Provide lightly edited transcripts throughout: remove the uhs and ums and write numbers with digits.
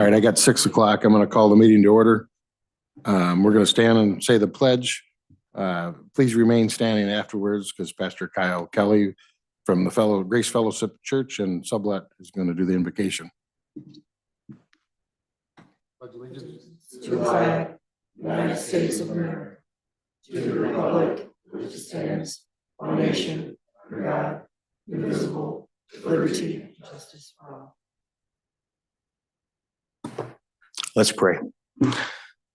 All right, I got 6 o'clock. I'm going to call the meeting to order. We're going to stand and say the pledge. Please remain standing afterwards because Pastor Kyle Kelly from the Grace Fellowship Church and Sublet is going to do the invocation. Pledge allegiance to the flag, United States of America, to the republic which stands, one nation, under God, indivisible, with liberty and justice for all. Let's pray.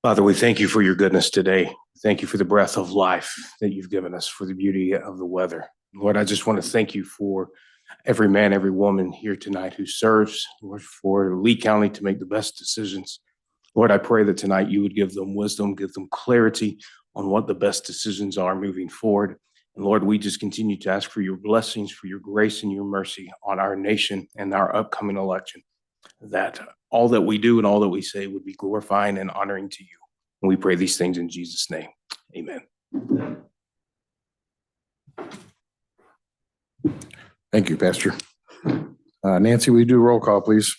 Father, we thank you for your goodness today. Thank you for the breath of life that you've given us, for the beauty of the weather. Lord, I just want to thank you for every man, every woman here tonight who serves, Lord, for Lee County to make the best decisions. Lord, I pray that tonight you would give them wisdom, give them clarity on what the best decisions are moving forward. And Lord, we just continue to ask for your blessings, for your grace and your mercy on our nation and our upcoming election, that all that we do and all that we say would be glorifying and honoring to you. And we pray these things in Jesus' name. Amen. Thank you, Pastor. Nancy, will you do a roll call, please?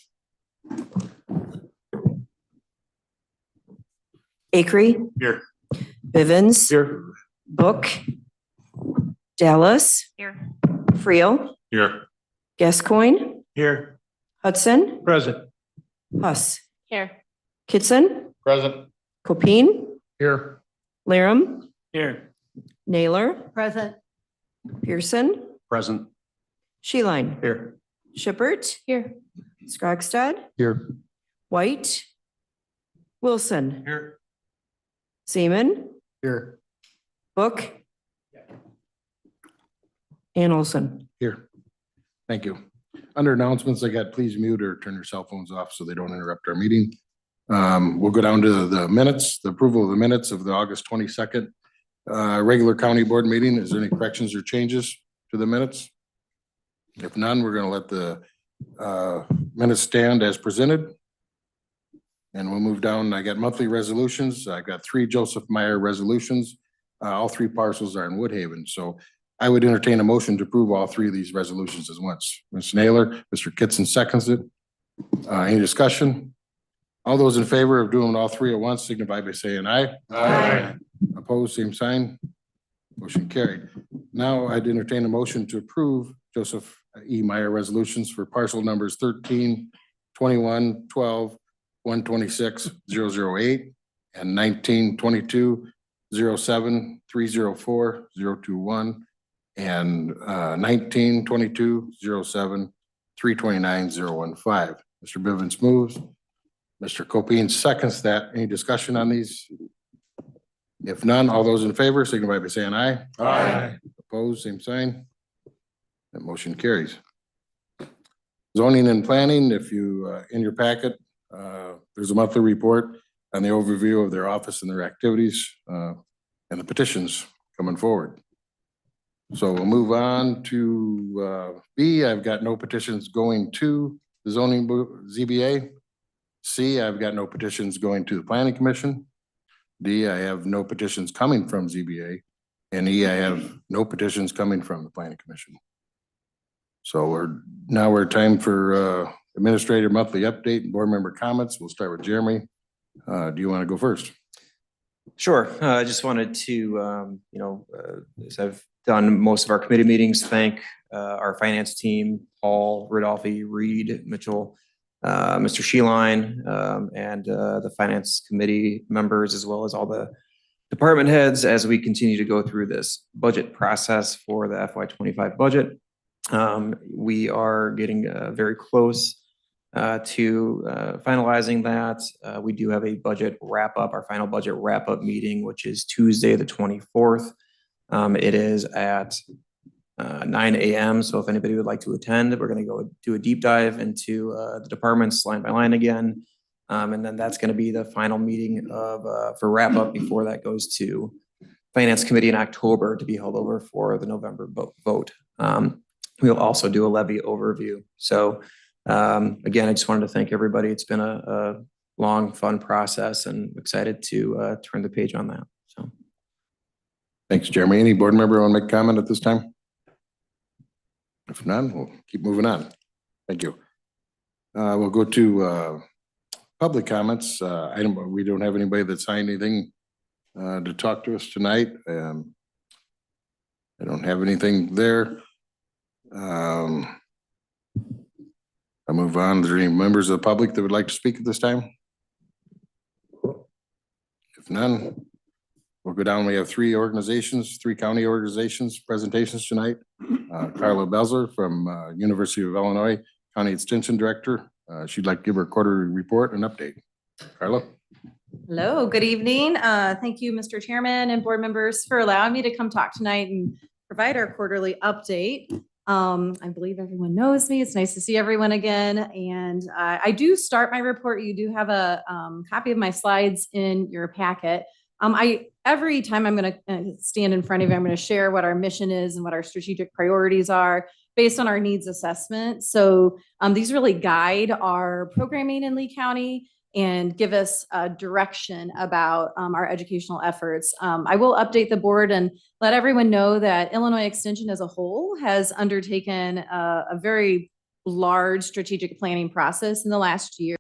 Acree. Here. Bivens. Here. Book. Dallas. Here. Friel. Here. Gascoigne. Here. Hudson. Present. Huss. Here. Kitson. Present. Copine. Here. Laram. Here. Naylor. Present. Pearson. Present. Sheline. Here. Shippert. Here. Scrogstad. Here. White. Wilson. Here. Seaman. Here. Book. Ann Olson. Here. Thank you. Under announcements, I got please mute or turn your cell phones off so they don't interrupt our meeting. We'll go down to the minutes, the approval of the minutes of the August 22nd regular county board meeting. Is there any corrections or changes to the minutes? If none, we're going to let the minutes stand as presented. And we'll move down. I got monthly resolutions. I got 3 Joseph Meyer resolutions. All 3 parcels are in Woodhaven. So I would entertain a motion to approve all 3 of these resolutions at once. Ms. Naylor, Mr. Kitson seconds it. Any discussion? All those in favor of doing all 3 at once signify by saying aye. Aye. Opposed, same sign. Motion carried. Now I'd entertain a motion to approve Joseph E. Meyer resolutions for parcel numbers 13, 21, 12, 126, 008, and 19, 22, 07, 304, 021, and 19, 22, 07, 329, 015. Mr. Bivens moves. Mr. Copine seconds that. Any discussion on these? If none, all those in favor signify by saying aye. Aye. Opposed, same sign. That motion carries. Zoning and planning, if you, in your packet, there's a monthly report on the overview of their office and their activities and the petitions coming forward. So we'll move on to B. I've got no petitions going to the zoning ZBA. C, I've got no petitions going to the planning commission. D, I have no petitions coming from ZBA. And E, I have no petitions coming from the planning commission. So we're time for administrator monthly update and board member comments. We'll start with Jeremy. Do you want to go first? Sure. I just wanted to, as I've done most of our committee meetings, thank our finance team, Paul, Ridolfi, Reed, Mitchell, Mr. Sheline, and the finance committee members, as well as all the department heads as we continue to go through this budget process for the FY25 budget. We are getting very close to finalizing that. We do have a budget wrap up, our final budget wrap up meeting, which is Tuesday, the 24th. It is at 9 a.m. So if anybody would like to attend, we're going to go do a deep dive into the departments line by line again. And then that's going to be the final meeting for wrap up before that goes to Finance Committee in October to be held over for the November vote. We'll also do a levy overview. So again, I just wanted to thank everybody. It's been a long, fun process and excited to turn the page on that. So. Thanks, Jeremy. Any board member want to make a comment at this time? If none, we'll keep moving on. Thank you. We'll go to public comments. We don't have anybody that signed anything to talk to us tonight. I don't have anything there. I move on. Are there any members of the public that would like to speak at this time? If none, we'll go down. We have three county organizations presentations tonight. Carla Belzer from University of Illinois, County Extension Director. She'd like to give her quarterly report and update. Carla? Hello, good evening. Thank you, Mr. Chairman and board members, for allowing me to come talk tonight and provide our quarterly update. I believe everyone knows me. It's nice to see everyone again. And I do start my report. You do have a copy of my slides in your packet. Every time I'm going to stand in front of you, I'm going to share what our mission is and what our strategic priorities are based on our needs assessment. So these really guide our programming in Lee County and give us direction about our educational efforts. I will update the board and let everyone know that Illinois Extension as a whole has undertaken a very large strategic planning process in the last year,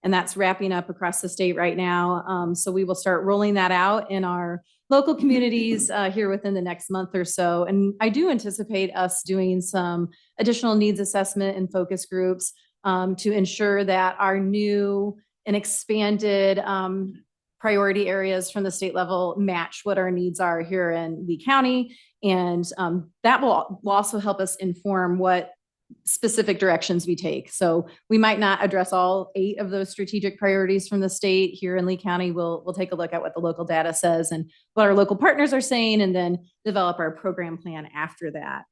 and that's wrapping up across the state right now. So we will start rolling that out in our local communities here within the next month or so. And I do anticipate us doing some additional needs assessment and focus groups to ensure that our new and expanded priority areas from the state level match what our needs are here in Lee County. And that will also help us inform what specific directions we take. So we might not address all 8 of those strategic priorities from the state here in Lee County. We'll take a look at what the local data says and what our local partners are saying, and then develop our program plan after that.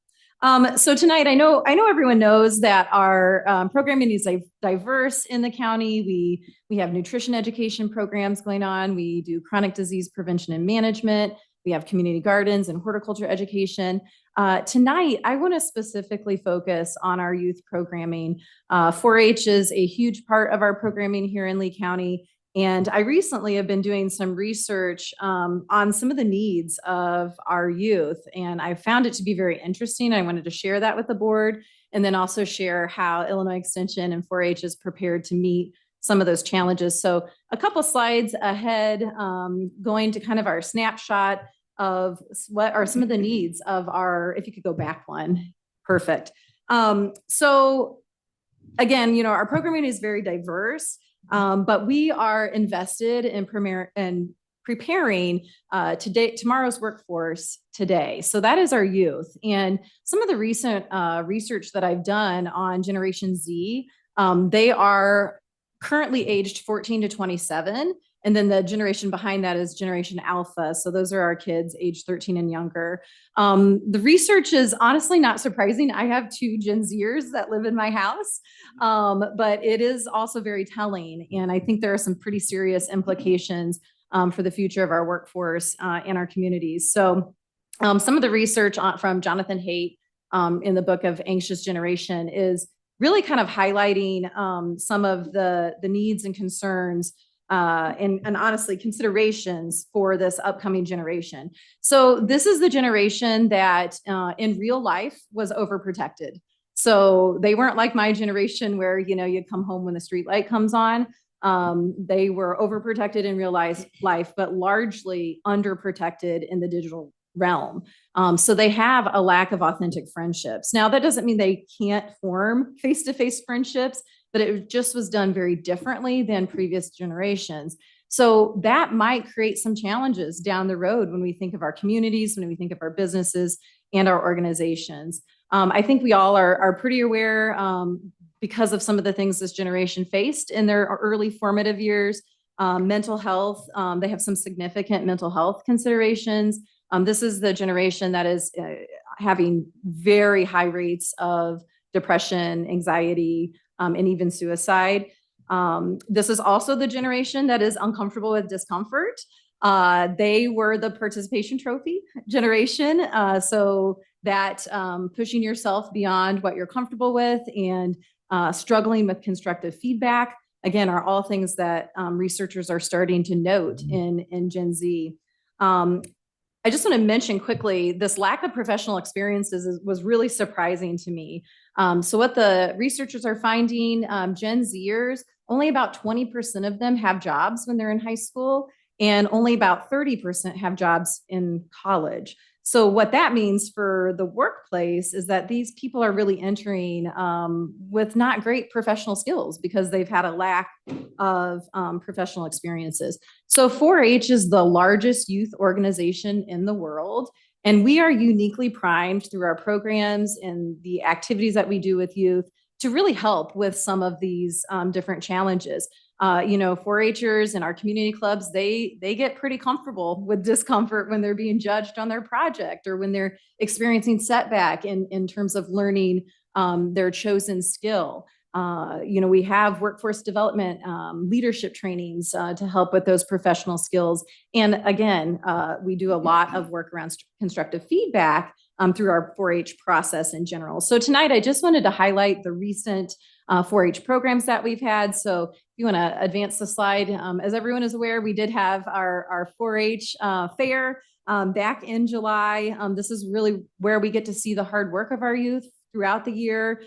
So tonight, I know everyone knows that our programming is diverse in the county. We have nutrition education programs going on. We do chronic disease prevention and management. We have community gardens and horticulture education. Tonight, I want to specifically focus on our youth programming. 4-H is a huge part of our programming here in Lee County. And I recently have been doing some research on some of the needs of our youth, and I found it to be very interesting. I wanted to share that with the board, and then also share how Illinois Extension and 4-H is prepared to meet some of those challenges. So a couple slides ahead, going to kind of our snapshot of what are some of the needs of our, if you could go back one, perfect. So again, our programming is very diverse. But we are invested in preparing tomorrow's workforce today. So that is our youth. And some of the recent research that I've done on Generation Z, they are currently aged 14 to 27. And then the generation behind that is Generation Alpha. So those are our kids aged 13 and younger. The research is honestly not surprising. I have 2 Gen Zers that live in my house, but it is also very telling. And I think there are some pretty serious implications for the future of our workforce and our communities. So some of the research from Jonathan Haidt in the book of Anxious Generation is really kind of highlighting some of the needs and concerns and honestly considerations for this upcoming generation. So this is the generation that in real life was overprotected. So they weren't like my generation where, you'd come home when the street light comes on. They were overprotected in real life, but largely underprotected in the digital realm. So they have a lack of authentic friendships. Now, that doesn't mean they can't form face-to-face friendships, but it just was done very differently than previous generations. So that might create some challenges down the road when we think of our communities, when we think of our businesses and our organizations. I think we all are pretty aware because of some of the things this generation faced in their early formative years. Mental health, they have some significant mental health considerations. This is the generation that is having very high rates of depression, anxiety, and even suicide. This is also the generation that is uncomfortable with discomfort. They were the participation trophy generation. So that pushing yourself beyond what you're comfortable with and struggling with constructive feedback, again, are all things that researchers are starting to note in Gen Z. I just want to mention quickly, this lack of professional experiences was really surprising to me. So what the researchers are finding, Gen Zers, only about 20% of them have jobs when they're in high school, and only about 30% have jobs in college. So what that means for the workplace is that these people are really entering with not great professional skills because they've had a lack of professional experiences. So 4-H is the largest youth organization in the world, and we are uniquely primed through our programs and the activities that we do with youth to really help with some of these different challenges. 4-Hers and our community clubs, they get pretty comfortable with discomfort when they're being judged on their project or when they're experiencing setback in terms of learning their chosen skill. We have workforce development, leadership trainings to help with those professional skills. And again, we do a lot of work around constructive feedback through our 4-H process in general. So tonight, I just wanted to highlight the recent 4-H programs that we've had. So if you want to advance the slide, as everyone is aware, we did have our 4-H fair back in July. This is really where we get to see the hard work of our youth throughout the year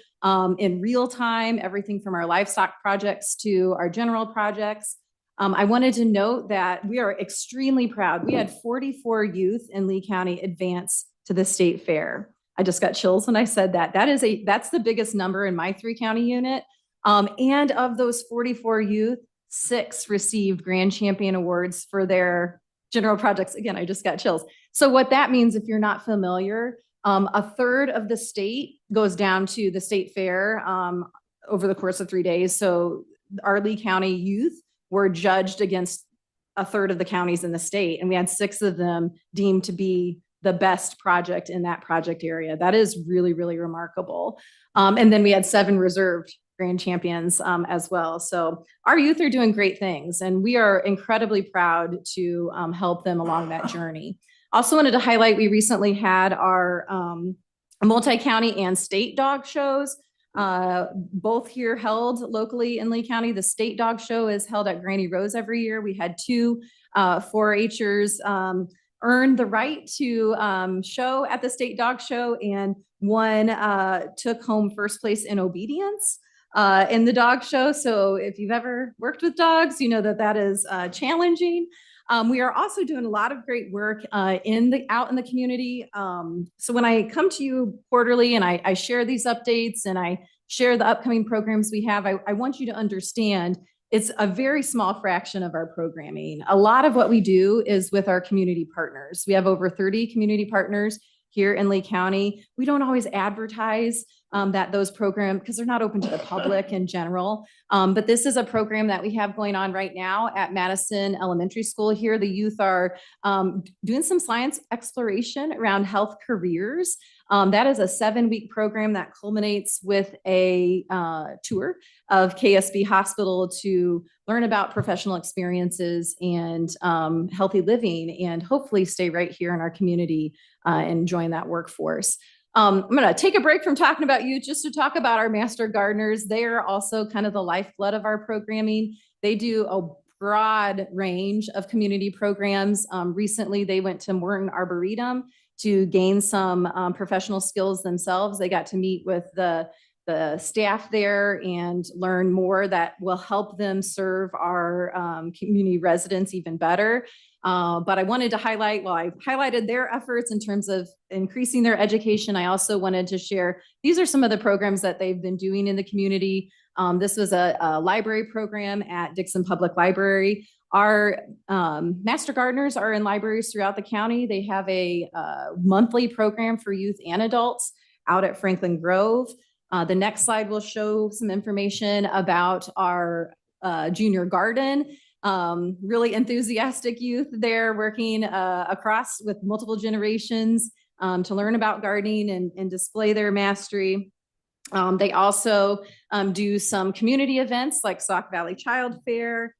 in real time, everything from our livestock projects to our general projects. I wanted to note that we are extremely proud. We had 44 youth in Lee County advance to the state fair. I just got chills when I said that. That's the biggest number in my 3-county unit. And of those 44 youth, 6 received Grand Champion Awards for their general projects. Again, I just got chills. So what that means, if you're not familiar, a third of the state goes down to the state fair over the course of 3 days. So our Lee County youth were judged against a third of the counties in the state, and we had 6 of them deemed to be the best project in that project area. That is really, really remarkable. And then we had 7 reserved grand champions as well. So our youth are doing great things, and we are incredibly proud to help them along that journey. Also wanted to highlight, we recently had our multi-county and state dog shows, both here held locally in Lee County. The state dog show is held at Granny Rose every year. We had 2 4-Hers earned the right to show at the state dog show, and one took home first place in obedience in the dog show. So if you've ever worked with dogs, you know that is challenging. We are also doing a lot of great work out in the community. So when I come to you quarterly and I share these updates and I share the upcoming programs we have, I want you to understand it's a very small fraction of our programming. A lot of what we do is with our community partners. We have over 30 community partners here in Lee County. We don't always advertise that those programs, because they're not open to the public in general. But this is a program that we have going on right now at Madison Elementary School here. The youth are doing some science exploration around health careers. That is a 7-week program that culminates with a tour of KSB Hospital to learn about professional experiences and healthy living, and hopefully stay right here in our community and join that workforce. I'm going to take a break from talking about youth just to talk about our master gardeners. They are also kind of the lifeblood of our programming. They do a broad range of community programs. Recently, they went to Morton Arboretum to gain some professional skills themselves. They got to meet with the staff there and learn more that will help them serve our community residents even better. But I wanted to highlight, well, I highlighted their efforts in terms of increasing their education. I also wanted to share, these are some of the programs that they've been doing in the community. This was a library program at Dixon Public Library. Our master gardeners are in libraries throughout the county. They have a monthly program for youth and adults out at Franklin Grove. The next slide will show some information about our junior garden. Really enthusiastic youth there working across with multiple generations to learn about gardening and display their mastery. They also do some community events like Sauk Valley Child Fair.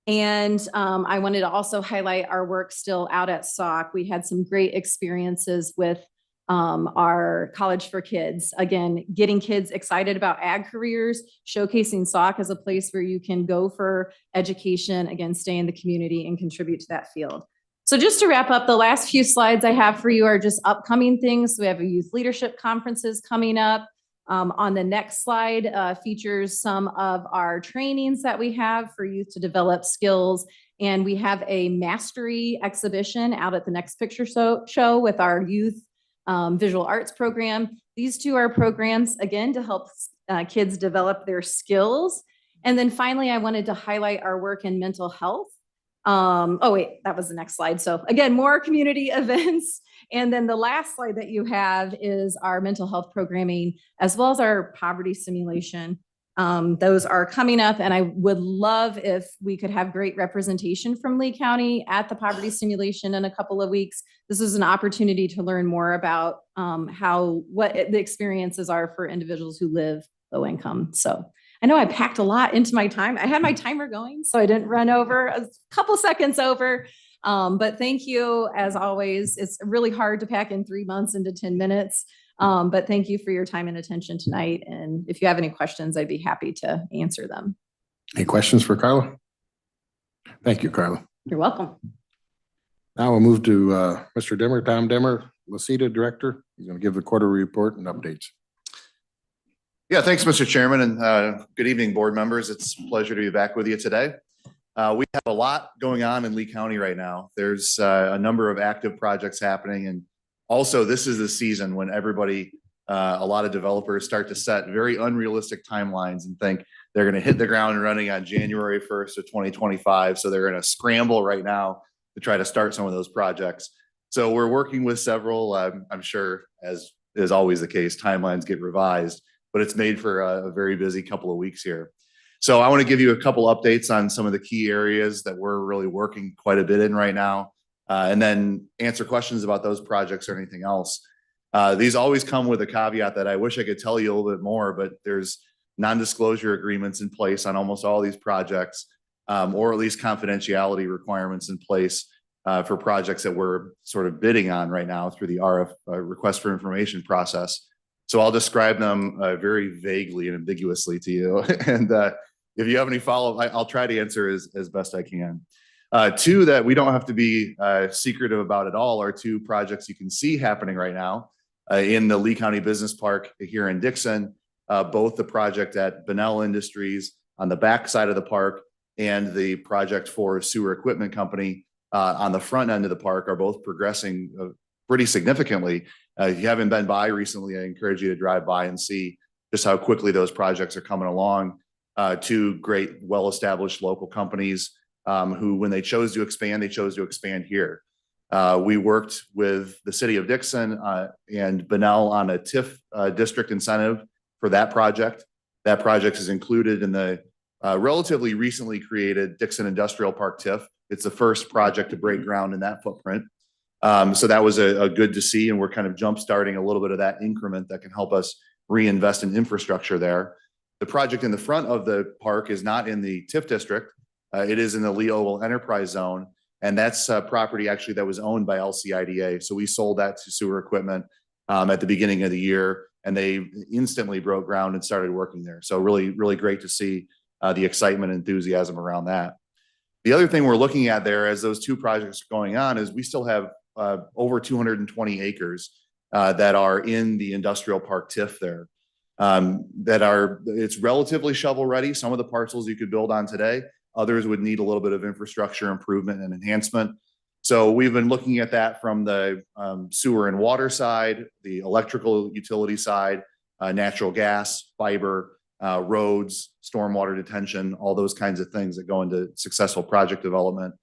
And I wanted to also highlight our work still out at Sauk. We had some great experiences with our College for Kids. Again, getting kids excited about ag careers, showcasing Sauk as a place where you can go for education, again, stay in the community and contribute to that field. So just to wrap up, the last few slides I have for you are just upcoming things. We have a youth leadership conferences coming up. On the next slide features some of our trainings that we have for youth to develop skills. And we have a mastery exhibition out at the Next Picture Show with our youth visual arts program. These two are programs, again, to help kids develop their skills. And then finally, I wanted to highlight our work in mental health. Oh wait, that was the next slide. So again, more community events. And then the last slide that you have is our mental health programming, as well as our poverty simulation. Those are coming up, and I would love if we could have great representation from Lee County at the poverty simulation in a couple of weeks. This is an opportunity to learn more about what the experiences are for individuals who live low income. So I know I packed a lot into my time. I had my timer going, so I didn't run over a couple seconds over. But thank you, as always. It's really hard to pack in 3 months into 10 minutes. But thank you for your time and attention tonight. And if you have any questions, I'd be happy to answer them. Any questions for Carla? Thank you, Carla. You're welcome. Now we'll move to Mr. Dimmer, Tom Dimmer, LACEDA Director. He's going to give the quarterly report and updates. Yeah, thanks, Mr. Chairman, and good evening, board members. It's a pleasure to be back with you today. We have a lot going on in Lee County right now. There's a number of active projects happening, and also this is the season when everybody, a lot of developers start to set very unrealistic timelines and think they're going to hit the ground running on January 1st of 2025. So they're in a scramble right now to try to start some of those projects. So we're working with several, I'm sure, as is always the case, timelines get revised, but it's made for a very busy couple of weeks here. So I want to give you a couple updates on some of the key areas that we're really working quite a bit in right now, and then answer questions about those projects or anything else. These always come with a caveat that I wish I could tell you a little bit more, but there's non-disclosure agreements in place on almost all these projects, or at least confidentiality requirements in place for projects that we're sort of bidding on right now through the RF request for information process. So I'll describe them very vaguely and ambiguously to you. And if you have any follow-up, I'll try to answer as best I can. Two that we don't have to be secretive about at all are two projects you can see happening right now in the Lee County Business Park here in Dixon, both the project at Bunnell Industries on the back side of the park and the project for Sewer Equipment Company on the front end of the park are both progressing pretty significantly. If you haven't been by recently, I encourage you to drive by and see just how quickly those projects are coming along. Two great, well-established local companies who, when they chose to expand here. We worked with the city of Dixon and Bunnell on a TIF district incentive for that project. That project is included in the relatively recently created Dixon Industrial Park TIF. It's the first project to break ground in that footprint. So that was a good to see, and we're kind of jump starting a little bit of that increment that can help us reinvest in infrastructure there. The project in the front of the park is not in the TIF district. It is in the Lee Oval Enterprise Zone, and that's property actually that was owned by LCIDA. So we sold that to Sewer Equipment at the beginning of the year, and they instantly broke ground and started working there. So really, really great to see the excitement and enthusiasm around that. The other thing we're looking at there as those two projects are going on is we still have over 220 acres that are in the industrial park TIF there it's relatively shovel ready. Some of the parcels you could build on today, others would need a little bit of infrastructure improvement and enhancement. So we've been looking at that from the sewer and water side, the electrical utility side, natural gas, fiber, roads, stormwater detention, all those kinds of things that go into successful project development.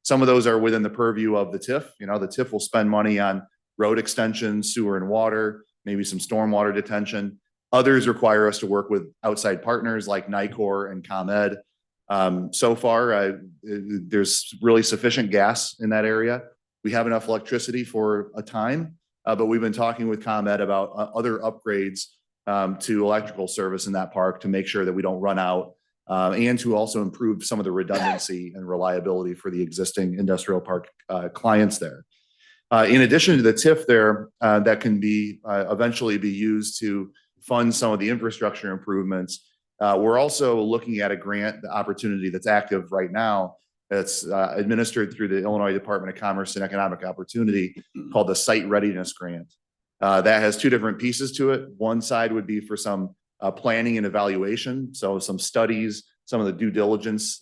Some of those are within the purview of the TIF. You know, the TIF will spend money on road extensions, sewer and water, maybe some stormwater detention. Others require us to work with outside partners like NICOR and ComEd. So far, there's really sufficient gas in that area. We have enough electricity for a time, but we've been talking with ComEd about other upgrades to electrical service in that park to make sure that we don't run out, and to also improve some of the redundancy and reliability for the existing industrial park clients there. In addition to the TIF there, that can be eventually be used to fund some of the infrastructure improvements. We're also looking at a grant opportunity that's active right now It's administered through the Illinois Department of Commerce and Economic Opportunity called the Site Readiness Grant. That has two different pieces to it. One side would be for some planning and evaluation, so some studies, some of the due diligence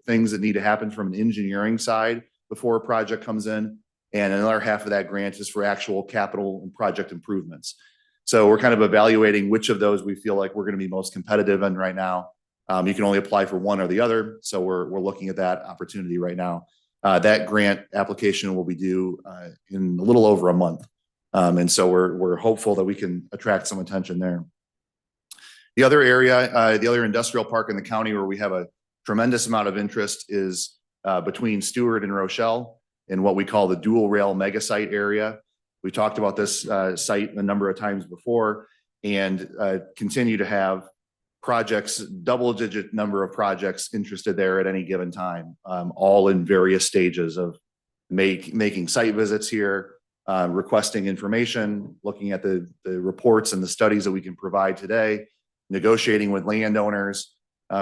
things that need to happen from an engineering side before a project comes in. And another half of that grant is for actual capital and project improvements. So we're kind of evaluating which of those we feel like we're going to be most competitive in right now. You can only apply for one or the other. So we're looking at that opportunity right now. That grant application will be due in a little over a month. And so we're hopeful that we can attract some attention there. The other area, the other industrial park in the county where we have a tremendous amount of interest is between Stewart and Rochelle in what we call the dual rail mega site area. We talked about this site a number of times before and continue to have projects, double-digit number of projects interested there at any given time, all in various stages of making site visits here, requesting information, looking at the reports and the studies that we can provide today, negotiating with landowners.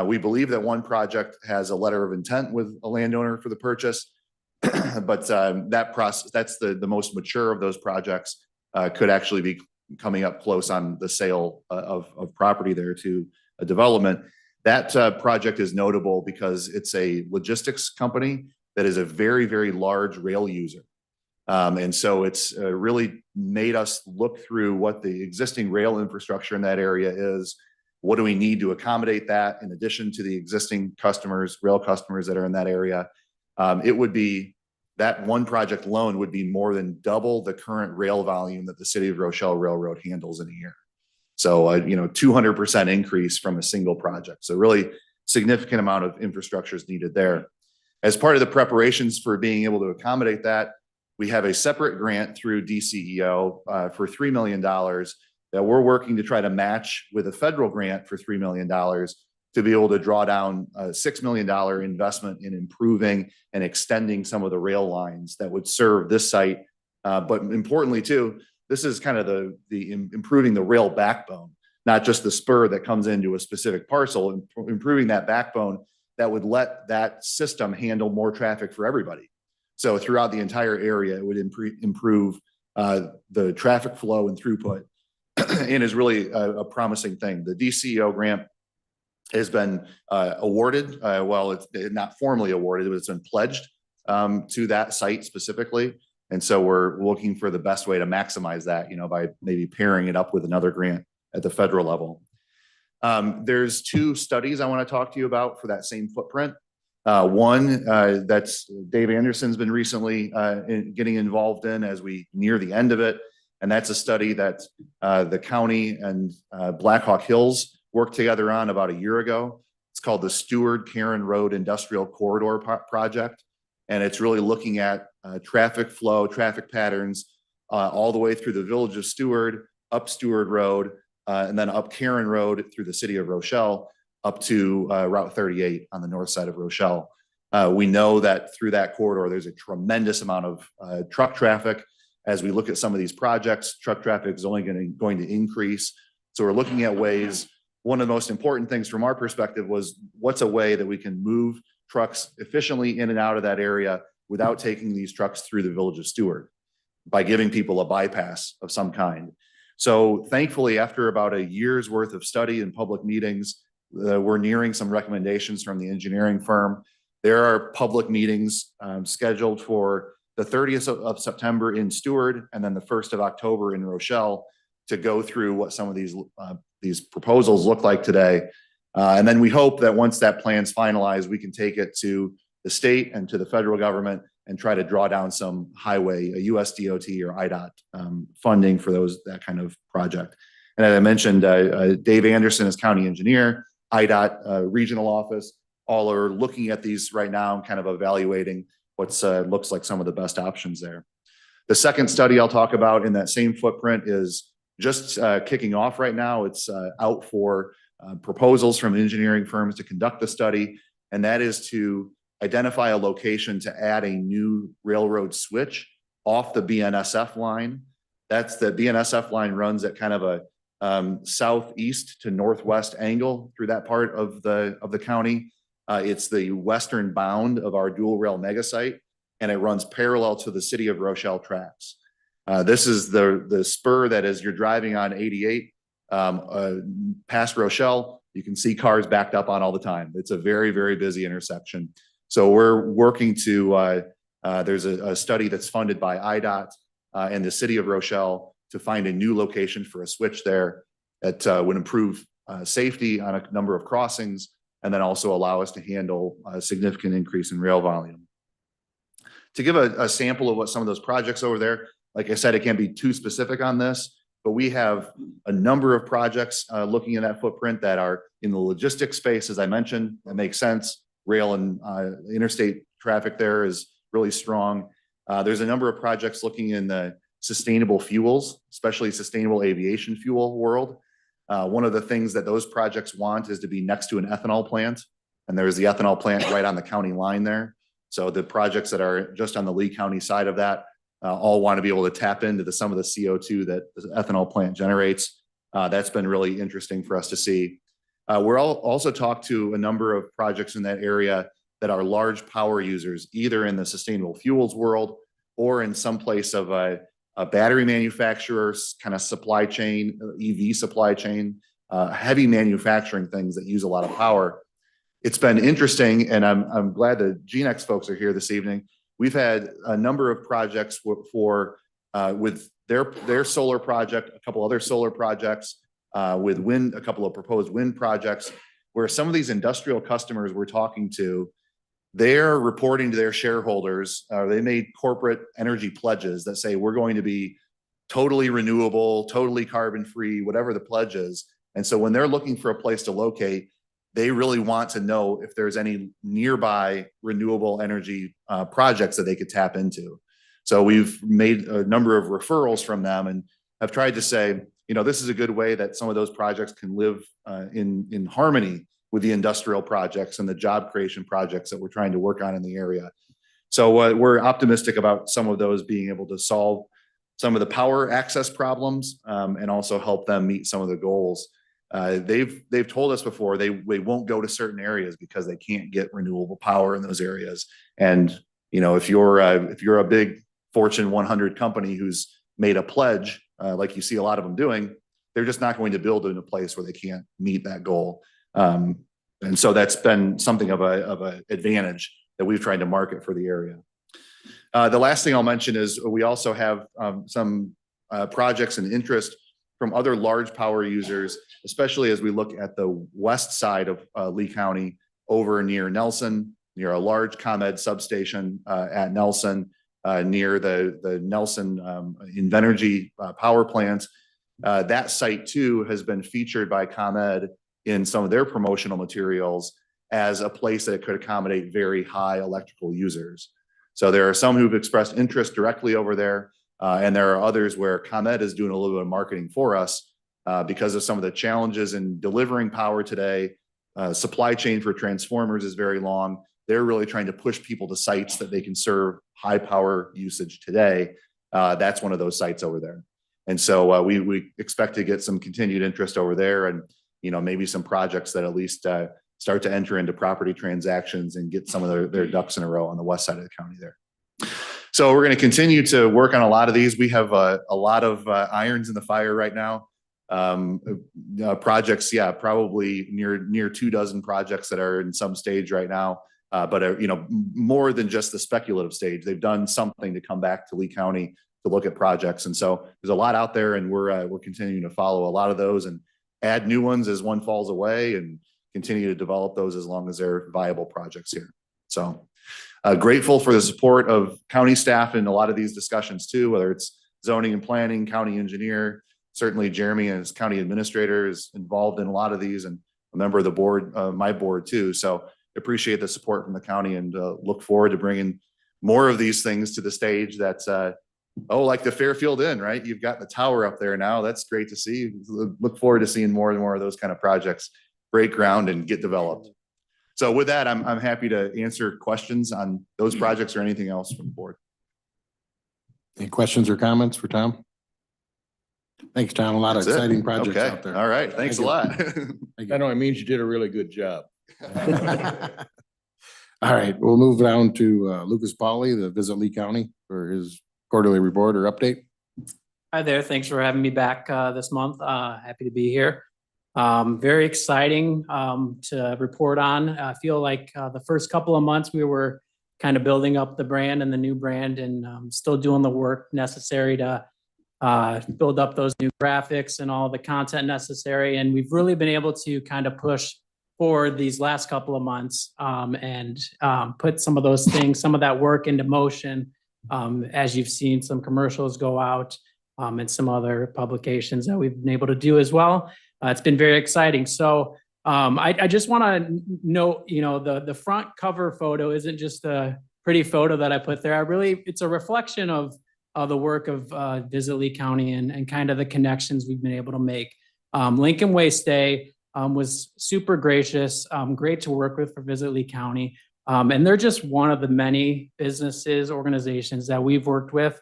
We believe that one project has a letter of intent with a landowner for the purchase, but that process, that's the most mature of those projects, could actually be coming up close on the sale of property there to a development. That project is notable because it's a logistics company that is a very, very large rail user. And so it's really made us look through what the existing rail infrastructure in that area is. What do we need to accommodate that in addition to the existing customers, rail customers that are in that area? It would be, that one project alone would be more than double the current rail volume that the City of Rochelle Railroad handles in a year. So, 200% increase from a single project. So really significant amount of infrastructure is needed there. As part of the preparations for being able to accommodate that, we have a separate grant through DCEO for $3 million that we're working to try to match with a federal grant for $3 million to be able to draw down a $6 million investment in improving and extending some of the rail lines that would serve this site. But importantly too, this is kind of the improving the rail backbone, not just the spur that comes into a specific parcel, improving that backbone that would let that system handle more traffic for everybody. So throughout the entire area, it would improve the traffic flow and throughput and is really a promising thing. The DCEO grant has been awarded. Well, it's not formally awarded, but it's been pledged to that site specifically. And so we're looking for the best way to maximize that, by maybe pairing it up with another grant at the federal level. There's two studies I want to talk to you about for that same footprint. One that's Dave Anderson's been recently getting involved in as we near the end of it. And that's a study that the county and Blackhawk Hills worked together on about a year ago. It's called the Stewart-Caron Road Industrial Corridor Project. And it's really looking at traffic flow, traffic patterns, all the way through the village of Stewart, up Stewart Road, and then up Caron Road through the city of Rochelle, up to Route 38 on the north side of Rochelle. We know that through that corridor, there's a tremendous amount of truck traffic. As we look at some of these projects, truck traffic is only going to increase. So we're looking at ways. One of the most important things from our perspective was what's a way that we can move trucks efficiently in and out of that area without taking these trucks through the village of Stewart by giving people a bypass of some kind. So thankfully, after about a year's worth of study and public meetings, we're nearing some recommendations from the engineering firm. There are public meetings scheduled for the 30th of September in Stewart and then the 1st of October in Rochelle to go through what some of these proposals look like today. And then we hope that once that plan's finalized, we can take it to the state and to the federal government and try to draw down some highway, a US DOT or IDOT funding for that kind of project. And as I mentioned, Dave Anderson is county engineer, IDOT regional office, all are looking at these right now and kind of evaluating what's looks like some of the best options there. The second study I'll talk about in that same footprint is just kicking off right now. It's out for proposals from engineering firms to conduct the study, and that is to identify a location to add a new railroad switch off the BNSF line. That's the BNSF line runs at kind of a southeast to northwest angle through that part of the county. It's the western bound of our dual rail mega site, and it runs parallel to the city of Rochelle tracks. This is the spur that as you're driving on 88 past Rochelle, you can see cars backed up on all the time. It's a very, very busy intersection. So we're working to, there's a study that's funded by IDOT and the city of Rochelle to find a new location for a switch there that would improve safety on a number of crossings and then also allow us to handle a significant increase in rail volume. To give a sample of what some of those projects over there, like I said, it can't be too specific on this, but we have a number of projects looking at that footprint that are in the logistics space, as I mentioned. That makes sense. Rail and interstate traffic there is really strong. There's a number of projects looking in the sustainable fuels, especially sustainable aviation fuel world. One of the things that those projects want is to be next to an ethanol plant. And there's the ethanol plant right on the county line there. So the projects that are just on the Lee County side of that all want to be able to tap into some of the CO2 that the ethanol plant generates. That's been really interesting for us to see. We're also talked to a number of projects in that area that are large power users, either in the sustainable fuels world or in some place of a battery manufacturer's kind of supply chain, EV supply chain, heavy manufacturing things that use a lot of power. It's been interesting, and I'm glad the GeneX folks are here this evening. We've had a number of projects with their solar project, a couple other solar projects, with wind, a couple of proposed wind projects, where some of these industrial customers we're talking to, they're reporting to their shareholders, they made corporate energy pledges that say, we're going to be totally renewable, totally carbon free, whatever the pledge is. And so when they're looking for a place to locate, they really want to know if there's any nearby renewable energy projects that they could tap into. So we've made a number of referrals from them and have tried to say, you know, this is a good way that some of those projects can live in harmony with the industrial projects and the job creation projects that we're trying to work on in the area. So we're optimistic about some of those being able to solve some of the power access problems and also help them meet some of the goals. They've told us before they won't go to certain areas because they can't get renewable power in those areas. And you know, if you're a big Fortune 100 company who's made a pledge, like you see a lot of them doing, they're just not going to build in a place where they can't meet that goal. And so that's been something of a advantage that we've tried to market for the area. The last thing I'll mention is we also have some projects and interest from other large power users, especially as we look at the west side of Lee County over near Nelson, near a large ComEd substation at Nelson, near the Nelson Invenergy power plant. That site too has been featured by ComEd in some of their promotional materials as a place that could accommodate very high electrical users. So there are some who've expressed interest directly over there. And there are others where ComEd is doing a little bit of marketing for us because of some of the challenges in delivering power today. Supply chain for transformers is very long. They're really trying to push people to sites that they can serve high power usage today. That's one of those sites over there. And so we expect to get some continued interest over there and, you know, maybe some projects that at least start to enter into property transactions and get some of their ducks in a row on the west side of the county there. So we're going to continue to work on a lot of these. We have a lot of irons in the fire right now. Projects, yeah, probably near 24 projects that are in some stage right now. But you know, more than just the speculative stage. They've done something to come back to Lee County to look at projects. And so there's a lot out there, and we're continuing to follow a lot of those and add new ones as one falls away and continue to develop those as long as they're viable projects here. So grateful for the support of county staff in a lot of these discussions too, whether it's zoning and planning, county engineer. Certainly Jeremy as county administrator is involved in a lot of these and a member of the board, my board too. So appreciate the support from the county and look forward to bringing more of these things to the stage. That's like the Fairfield Inn, right? You've got the tower up there now. That's great to see. Look forward to seeing more and more of those kind of projects break ground and get developed. So with that, I'm happy to answer questions on those projects or anything else from the board. Any questions or comments for Tom? Thanks, Tom. A lot of That's it. exciting projects Okay. out there. All right. Thanks a lot. I know it means you did a really good job. All right, we'll move down to Lucas Polly, the Visit Lee County for his quarterly report or update. Hi there. Thanks for having me back this month. Happy to be here. Very exciting to report on. I feel like the first couple of months we were kind of building up the brand and the new brand and still doing the work necessary to build up those new graphics and all the content necessary. And we've really been able to kind of push forward these last couple of months and put some of those things, some of that work into motion. As you've seen some commercials go out and some other publications that we've been able to do as well. It's been very exciting. So I just want to note, the front cover photo isn't just a pretty photo that I put there. It's a reflection of the work of Visit Lee County and kind of the connections we've been able to make. Lincoln Way Stay was super gracious, great to work with for Visit Lee County. And they're just one of the many businesses, organizations that we've worked with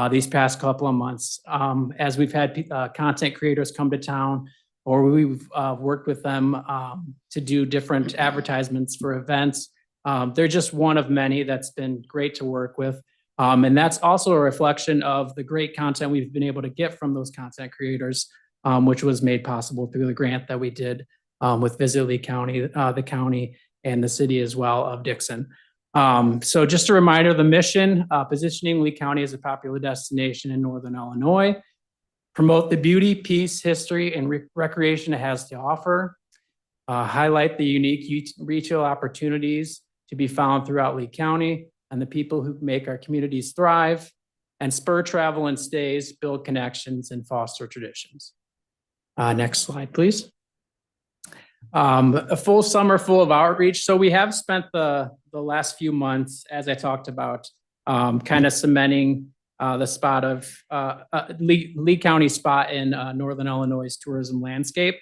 these past couple of months. As we've had content creators come to town, or we've worked with them to do different advertisements for events. They're just one of many that's been great to work with. And that's also a reflection of the great content we've been able to get from those content creators, which was made possible through the grant that we did with Visit Lee County, the county, and the city as well of Dixon. So just a reminder, the mission, positioning Lee County as a popular destination in Northern Illinois, promote the beauty, peace, history, and recreation it has to offer, highlight the unique retail opportunities to be found throughout Lee County and the people who make our communities thrive, and spur travel and stays, build connections, and foster traditions. Next slide, please. A full summer full of outreach. So we have spent the last few months, as I talked about, kind of cementing the spot of Lee County spot in Northern Illinois' tourism landscape.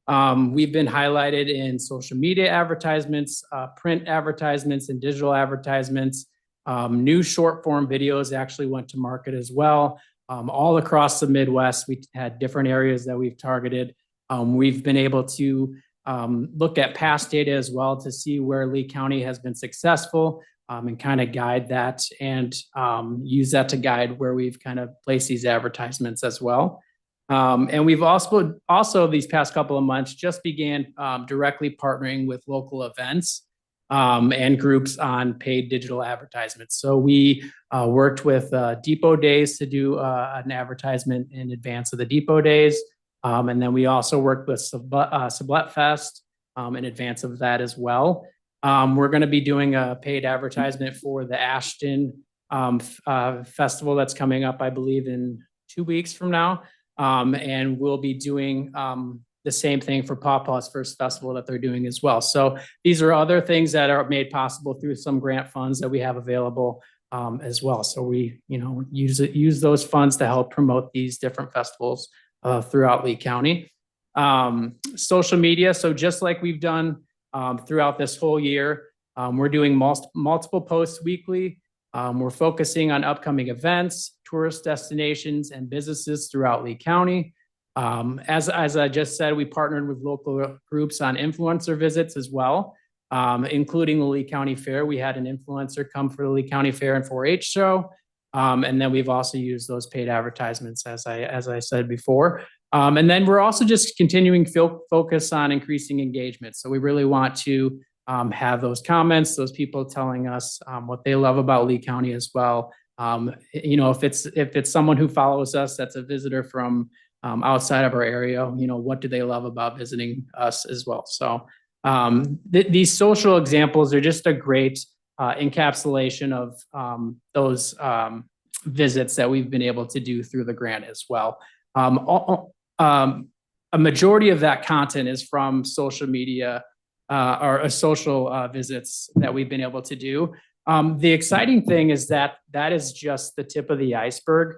We've been highlighted in social media advertisements, print advertisements, and digital advertisements. New short form videos actually went to market as well. All across the Midwest, we had different areas that we've targeted. We've been able to look at past data as well to see where Lee County has been successful and kind of guide that and use that to guide where we've kind of placed these advertisements as well. And we've also these past couple of months just began directly partnering with local events and groups on paid digital advertisements. So we worked with Depot Days to do an advertisement in advance of the Depot Days. And then we also worked with Sublette Fest in advance of that as well. We're going to be doing a paid advertisement for the Ashton Festival that's coming up, I believe, in 2 weeks from now. And we'll be doing the same thing for Pawpaw's first festival that they're doing as well. So these are other things that are made possible through some grant funds that we have available as well. So we, use those funds to help promote these different festivals throughout Lee County. Social media. So just like we've done throughout this whole year, we're doing multiple posts weekly. We're focusing on upcoming events, tourist destinations, and businesses throughout Lee County. As I just said, we partnered with local groups on influencer visits as well, including the Lee County Fair. We had an influencer come for the Lee County Fair and 4-H show. And then we've also used those paid advertisements, as I said before. And then we're also just continuing focus on increasing engagement. So we really want to have those comments, those people telling us what they love about Lee County as well. If it's someone who follows us that's a visitor from outside of our area, what do they love about visiting us as well? So these social examples are just a great encapsulation of those visits that we've been able to do through the grant as well. A majority of that content is from social media or social visits that we've been able to do. The exciting thing is that is just the tip of the iceberg.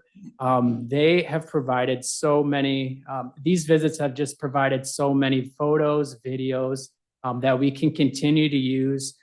They have provided so many, these visits have just provided so many photos, videos that we can continue to use.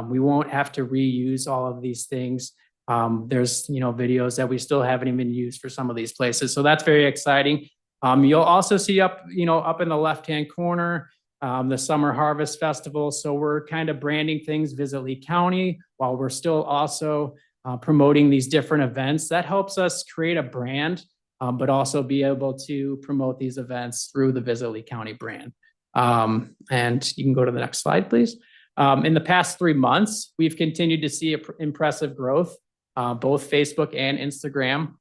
We won't have to reuse all of these things. There's, videos that we still haven't even used for some of these places. So that's very exciting. You'll also see up in the left-hand corner, the Summer Harvest Festival. So we're kind of branding things Visit Lee County while we're still also promoting these different events. That helps us create a brand, but also be able to promote these events through the Visit Lee County brand. And you can go to the next slide, please. In the past 3 months, we've continued to see impressive growth, both Facebook and Instagram.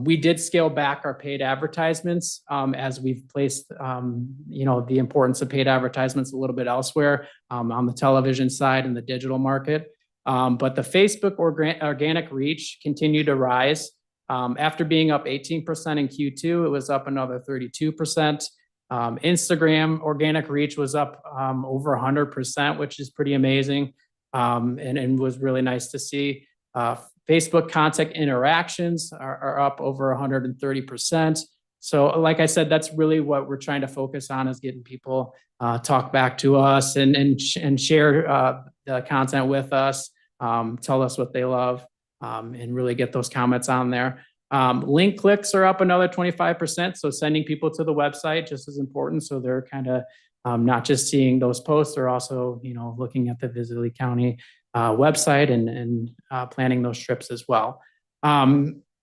We did scale back our paid advertisements as we've placed, the importance of paid advertisements a little bit elsewhere on the television side and the digital market. But the Facebook organic reach continued to rise. After being up 18% in Q2, it was up another 32%. Instagram organic reach was up over 100%, which is pretty amazing, and was really nice to see. Facebook contact interactions are up over 130%. So like I said, that's really what we're trying to focus on, is getting people talk back to us and share the content with us, tell us what they love, and really get those comments on there. Link clicks are up another 25%. So sending people to the website just as important. So they're kind of not just seeing those posts, they're also, looking at the Visit Lee County website and planning those trips as well.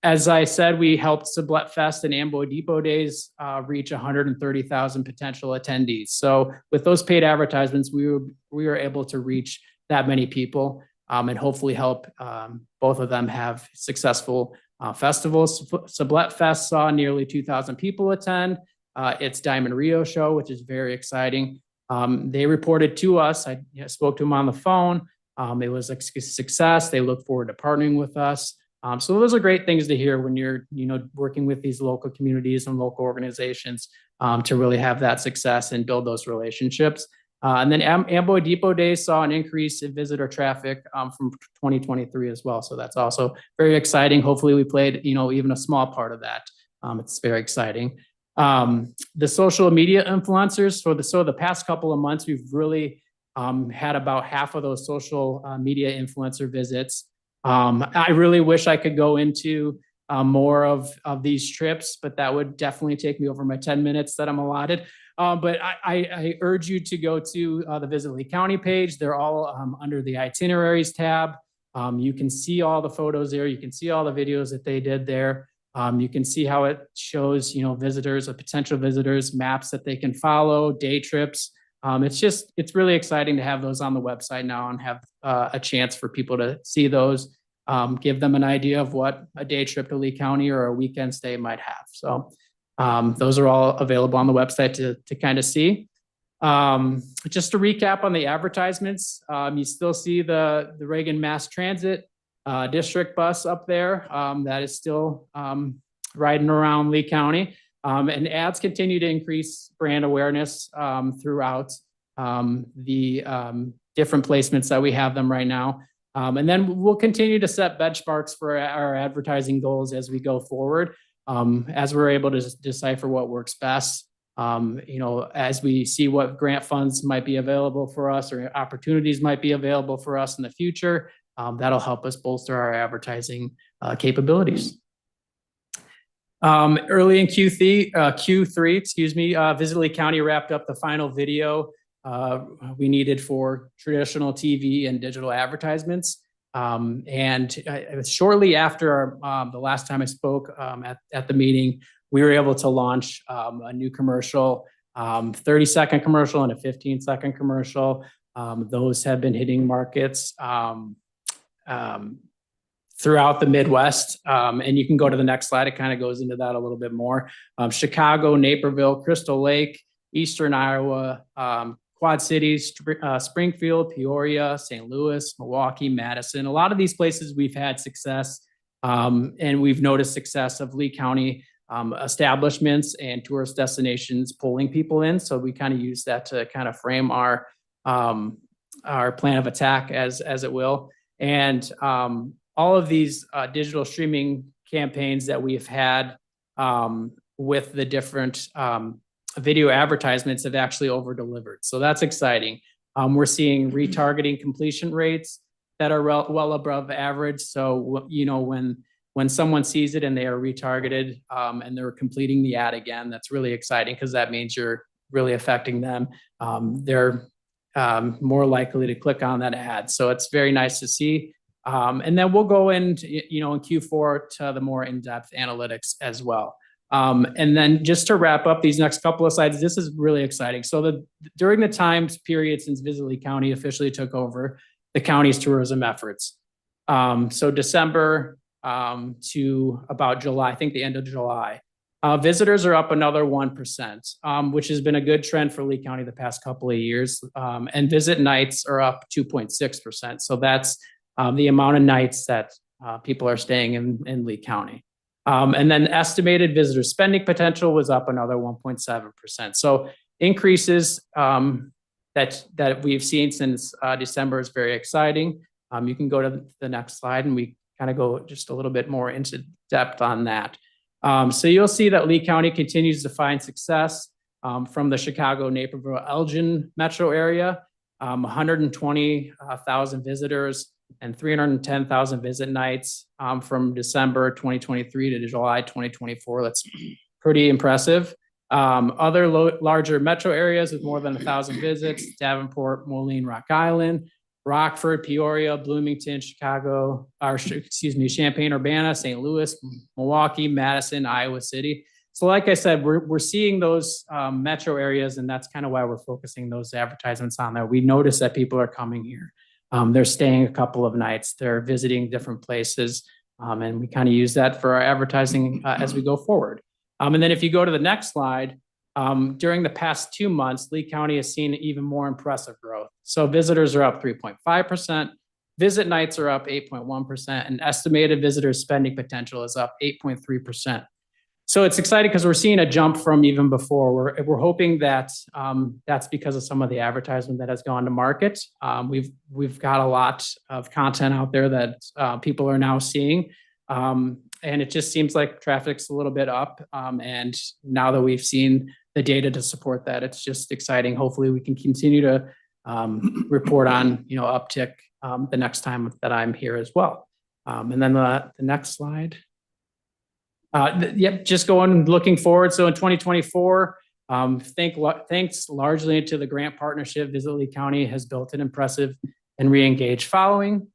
As I said, we helped Sublette Fest and Amboy Depot Days reach 130,000 potential attendees. So with those paid advertisements, we were able to reach that many people and hopefully help both of them have successful festivals. Sublette Fest saw nearly 2,000 people attend its Diamond Rio show, which is very exciting. They reported to us, I spoke to them on the phone. It was a success. They look forward to partnering with us. So those are great things to hear when you're, working with these local communities and local organizations to really have that success and build those relationships. And then Amboy Depot Days saw an increase in visitor traffic from 2023 as well. So that's also very exciting. Hopefully we played, even a small part of that. It's very exciting. The social media influencers, so the past couple of months, we've really had about half of those social media influencer visits. I really wish I could go into more of these trips, but that would definitely take me over my 10 minutes that I'm allotted. But I urge you to go to the Visit Lee County page. They're all under the itineraries tab. You can see all the photos there. You can see all the videos that they did there. You can see how it shows, visitors or potential visitors, maps that they can follow, day trips. It's really exciting to have those on the website now and have a chance for people to see those, give them an idea of what a day trip to Lee County or a weekend stay might have. So those are all available on the website to kind of see. Just to recap on the advertisements, you still see the Reagan Mass Transit district bus up there that is still riding around Lee County. And ads continue to increase brand awareness throughout the different placements that we have them right now. And then we'll continue to set benchmarks for our advertising goals as we go forward, as we're able to decipher what works best. As we see what grant funds might be available for us or opportunities might be available for us in the future, that'll help us bolster our advertising capabilities. Early in Q3, Visit Lee County wrapped up the final video we needed for traditional TV and digital advertisements. And shortly after the last time I spoke at the meeting, we were able to launch a new commercial, 30-second commercial and a 15-second commercial. Those have been hitting markets throughout the Midwest. And you can go to the next slide. It kind of goes into that a little bit more. Chicago, Naperville, Crystal Lake, Eastern Iowa, Quad Cities, Springfield, Peoria, St. Louis, Milwaukee, Madison. A lot of these places we've had success, and we've noticed success of Lee County establishments and tourist destinations pulling people in. So we kind of use that to kind of frame our plan of attack as it will. And all of these digital streaming campaigns that we've had with the different video advertisements have actually over-delivered. So that's exciting. We're seeing retargeting completion rates that are well above average. So, when someone sees it and they are retargeted and they're completing the ad again, that's really exciting because that means you're really affecting them, they're more likely to click on that ad. So it's very nice to see. And then we'll go into, in Q4 to the more in-depth analytics as well. And then just to wrap up these next couple of slides, this is really exciting. So during the time period since Visit Lee County officially took over the county's tourism efforts, so December to about July, I think the end of July, visitors are up another 1%, which has been a good trend for Lee County the past couple of years. And visit nights are up 2.6%. So that's the amount of nights that people are staying in Lee County. And then estimated visitor spending potential was up another 1.7%. So increases that we've seen since December is very exciting. You can go to the next slide and we kind of go just a little bit more into depth on that. So you'll see that Lee County continues to find success from the Chicago, Naperville, Elgin metro area, 120,000 visitors and 310,000 visit nights from December 2023 to July 2024. That's pretty impressive. Other larger metro areas with more than 1,000 visits: Davenport, Moline, Rock Island, Rockford, Peoria, Bloomington, Champaign, Urbana, St. Louis, Milwaukee, Madison, Iowa City. So like I said, we're seeing those metro areas, and that's kind of why we're focusing those advertisements on there. We notice that people are coming here. They're staying a couple of nights. They're visiting different places. And we kind of use that for our advertising as we go forward. And then if you go to the next slide, during the past 2 months, Lee County has seen even more impressive growth. So visitors are up 3.5%, visit nights are up 8.1%, and estimated visitor spending potential is up 8.3%. So it's exciting because we're seeing a jump from even before. We're hoping that that's because of some of the advertisement that has gone to market. We've got a lot of content out there that people are now seeing. And it just seems like traffic's a little bit up. And now that we've seen the data to support that, it's just exciting. Hopefully we can continue to report on, uptick the next time that I'm here as well. And then the next slide. Yep, just looking forward. So in 2024, thanks largely to the grant partnership, Visit Lee County has built an impressive and re-engaged following.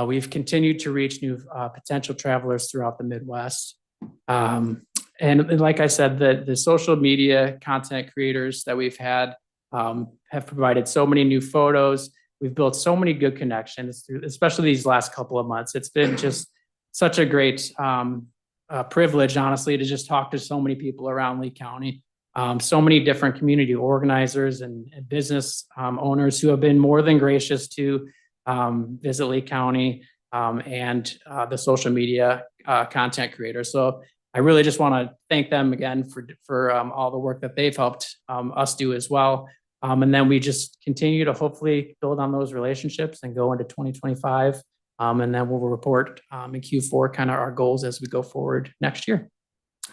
We've continued to reach new potential travelers throughout the Midwest. And like I said, the social media content creators that we've had have provided so many new photos. We've built so many good connections, especially these last couple of months. It's been just such a great privilege, honestly, to just talk to so many people around Lee County. So many different community organizers and business owners who have been more than gracious to Visit Lee County and the social media content creators. So I really just want to thank them again for all the work that they've helped us do as well. And then we just continue to hopefully build on those relationships and go into 2025. And then we'll report in Q4 kind of our goals as we go forward next year.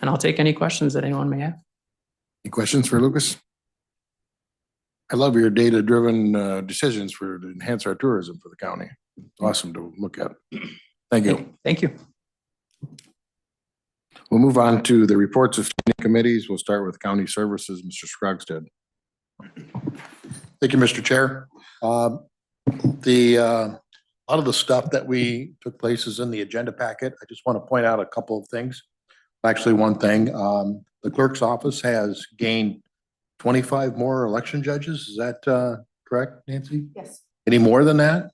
And I'll take any questions that anyone may have. Any questions for Lucas? I love your data-driven decisions to enhance our tourism for the county. It's awesome to look at. Thank you. Thank you. We'll move on to the reports of standing committees. We'll start with County Services, Mr. Scrogstead. Thank you, Mr. Chair. A lot of the stuff that we took place is in the agenda packet. I just want to point out a couple of things. Actually, one thing, the clerk's office has gained 25 more election judges. Is that correct, Nancy? Yes. Any more than that?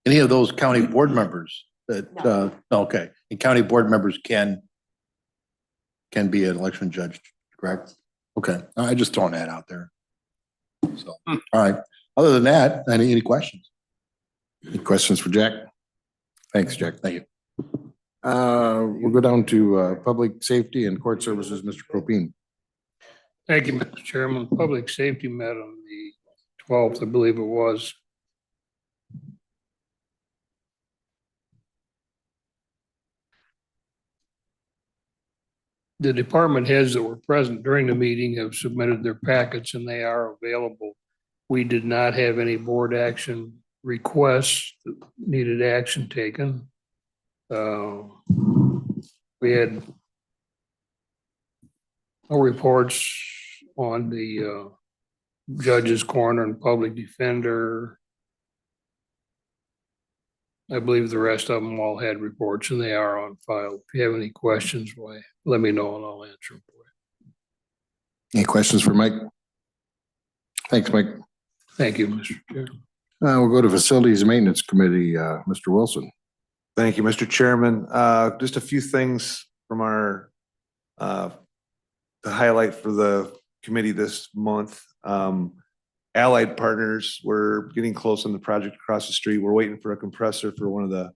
Any of those county board members that, No. Okay, and county board members can be an election judge, correct? Okay, I just throwing that out there. So, all right. Other than that, any questions? Any questions for Jack? Thanks, Jack. Thank you. We'll go down to Public Safety and Court Services, Mr. Cropine. Thank you, Mr. Chairman. Public Safety met on the 12th, I believe it was. The department heads that were present during the meeting have submitted their packets and they are available. We did not have any board action requests that needed action taken. We had no reports on the judge's corner and public defender. I believe the rest of them all had reports and they are on file. If you have any questions, why, let me know and I'll answer them for you. Any questions for Mike? Thanks, Mike. Thank you, Mr. Chair. We'll go to Facilities and Maintenance Committee, Mr. Wilson. Thank you, Mr. Chairman. Just a few things from our to highlight for the committee this month. Allied Partners, we're getting close on the project across the street. We're waiting for a compressor for one of the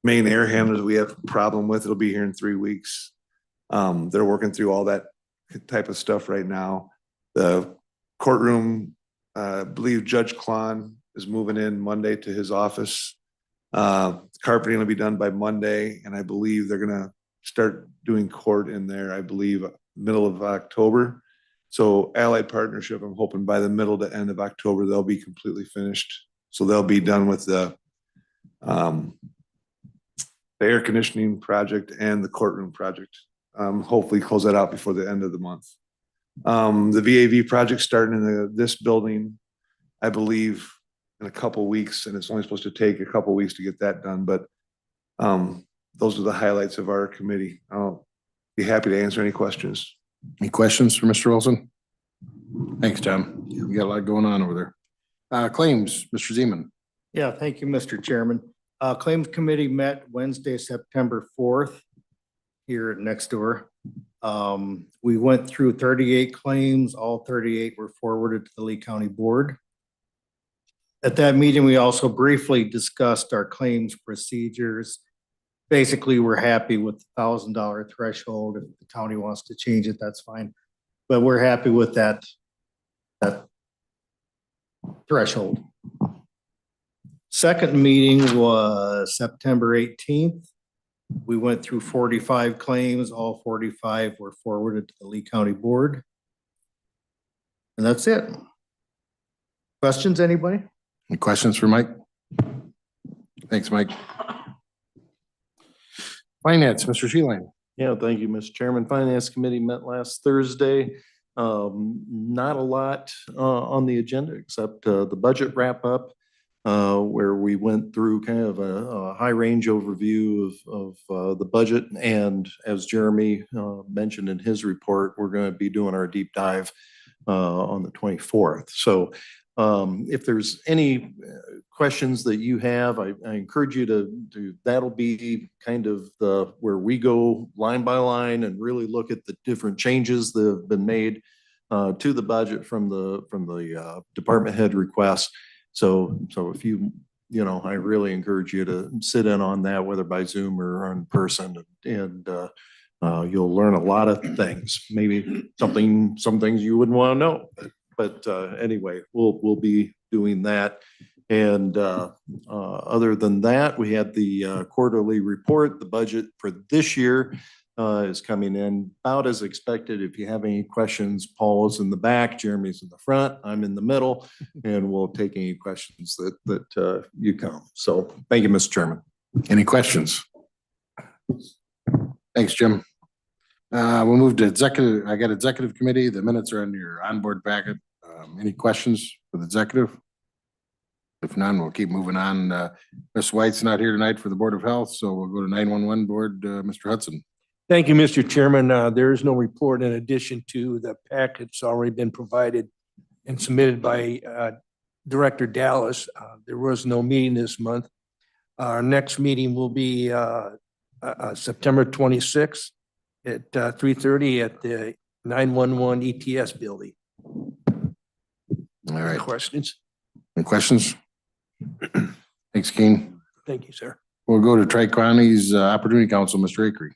main air handlers we have a problem with. It'll be here in 3 weeks. They're working through all that type of stuff right now. The courtroom, I believe Judge Klon is moving in Monday to his office. Carpeting will be done by Monday, and I believe they're gonna start doing court in there, I believe, middle of October. So Allied Partnership, I'm hoping by the middle to end of October, they'll be completely finished. So they'll be done with the air conditioning project and the courtroom project. Hopefully close that out before the end of the month. The VAV project starting in this building, I believe in a couple weeks, and it's only supposed to take a couple weeks to get that done. But those are the highlights of our committee. I'll be happy to answer any questions. Any questions for Mr. Wilson? Thanks, Tom. We got a lot going on over there. Claims, Mr. Zeman. Yeah, thank you, Mr. Chairman. Claims Committee met Wednesday, September 4th here next door. We went through 38 claims. All 38 were forwarded to the Lee County Board. At that meeting, we also briefly discussed our claims procedures. Basically, we're happy with the $1,000 threshold. If the county wants to change it, that's fine. But we're happy with that threshold. Second meeting was September 18th. We went through 45 claims. All 45 were forwarded to the Lee County Board. And that's it. Questions, anybody? Any questions for Mike? Thanks, Mike. Finance, Mr. Sheehan. Yeah, thank you, Mr. Chairman. Finance Committee met last Thursday. Not a lot on the agenda except the budget wrap up, where we went through kind of a high range overview of the budget. And as Jeremy mentioned in his report, we're going to be doing our deep dive on the 24th. So if there's any questions that you have, I encourage you to that'll be kind of where we go line by line and really look at the different changes that have been made to the budget from the department head requests. So if you I really encourage you to sit in on that, whether by Zoom or in person, and you'll learn a lot of things. Maybe some things you wouldn't want to know. But anyway, we'll be doing that. And other than that, we had the quarterly report. The budget for this year is coming in about as expected. If you have any questions, Paul is in the back, Jeremy's in the front, I'm in the middle, and we'll take any questions that you come. So thank you, Mr. Chairman. Any questions? Thanks, Jim. We'll move to executive. I got executive committee. The minutes are in your onboard packet. Any questions for the executive? If none, we'll keep moving on. Ms. White's not here tonight for the Board of Health, so we'll go to 911 Board. Mr. Hudson. Thank you, Mr. Chairman. There is no report in addition to the packets already been provided and submitted by Director Dallas. There was no meeting this month. Our next meeting will be September 26th at 3:30 at the 911 ETS building. All right. Questions? Any questions? Thanks, Keen. Thank you, sir. We'll go to Tri-County's Opportunity Council, Mr. Akery.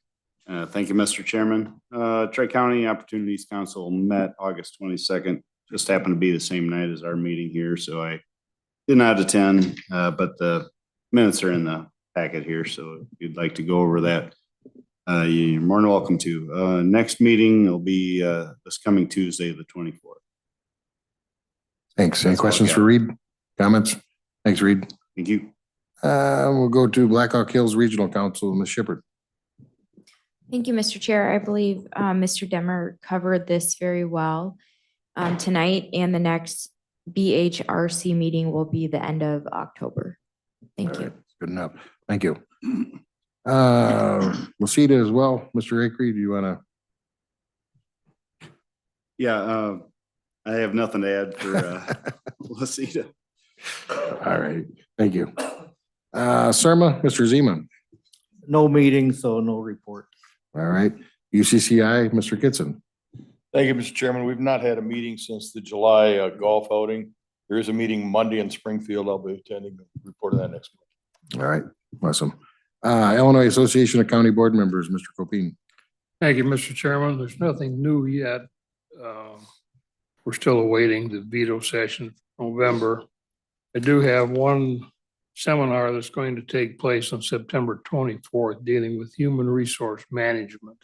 Thank you, Mr. Chairman. Tri-County Opportunities Council met August 22nd. Just happened to be the same night as our meeting here, so I did not attend, but the minutes are in the packet here, so if you'd like to go over that, you're more than welcome to. Next meeting will be this coming Tuesday, the 24th. Thanks. Any questions for Reed? Comments? Thanks, Reed. Thank you. We'll go to Blackhawk Hills Regional Council, Ms. Shippard. Thank you, Mr. Chair. I believe Mr. Demmer covered this very well tonight, and the next BHRC meeting will be the end of October. Thank All you. right, good enough. Thank you. Lucida as well. Mr. Acree, do you want Yeah, I have nothing to add for Lucida. to? All right, thank you. Surma, Mr. Zeman. No meeting, so no report. All right, UCCI, Mr. Kitson. Thank you, Mr. Chairman. We've not had a meeting since the July golf outing. There is a meeting Monday in Springfield. I'll be attending, report on that next month. All right, awesome. Illinois Association of County Board Members, Mr. Copine. Thank you, Mr. Chairman. There's nothing new yet. We're still awaiting the veto session for November. I do have one seminar that's going to take place on September 24th dealing with human resource management.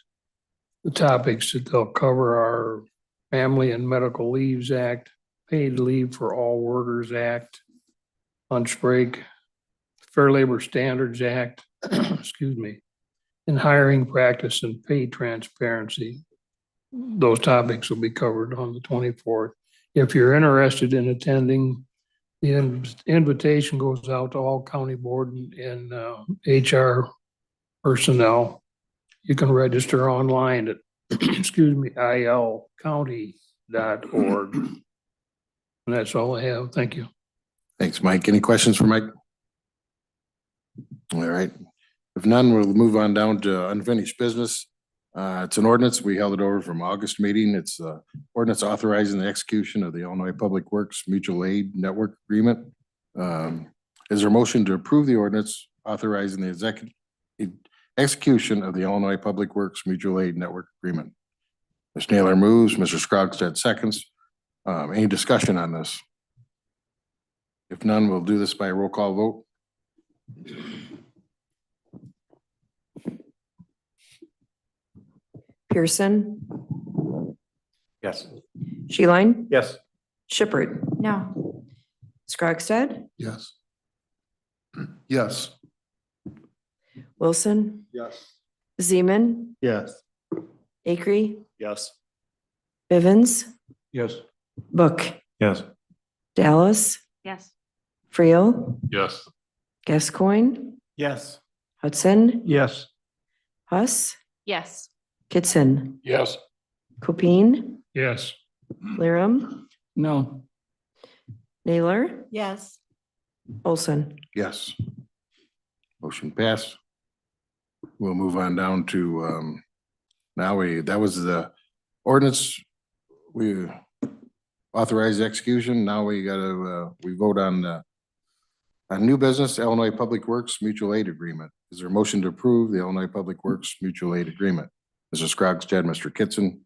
The topics that they'll cover are Family and Medical Leaves Act, Paid Leave for All Workers Act, lunch break, Fair Labor Standards Act, excuse me, and hiring practice and pay transparency. Those topics will be covered on the 24th. If you're interested in attending, the invitation goes out to all county board and HR personnel. You can register online at, excuse me, ilcounty.org. And that's all I have. Thank you. Thanks, Mike. Any questions for Mike? All right. If none, we'll move on down to unfinished business. It's an ordinance. We held it over from August meeting. It's ordinance authorizing the execution of the Illinois Public Works Mutual Aid Network Agreement. Is there a motion to approve the ordinance authorizing the execution of the Illinois Public Works Mutual Aid Network Agreement? Ms. Naylor moves, Mr. Scrogstad seconds. Any discussion on this? If none, we'll do this by a roll call vote. Pearson, Yes. Sheline, Yes. Shippert, No. Scrogstad, Yes. Yes. Wilson, Yes. Zeman, Yes. Acree, Yes. Bivens, Yes. Book, Yes. Dallas, Yes. Freel, Yes. Gascoigne, Yes. Hudson, Yes. Huss, Yes. Kitson, Yes. Copine, Yes. Lyrum, No. Naylor, Yes. Olson. Yes. Motion passed. We'll move on down to, that was the ordinance. We authorized execution. Now we gotta, we vote on a new business, Illinois Public Works Mutual Aid Agreement. Is there a motion to approve the Illinois Public Works Mutual Aid Agreement? Mr. Scrogstad, Mr. Kitson,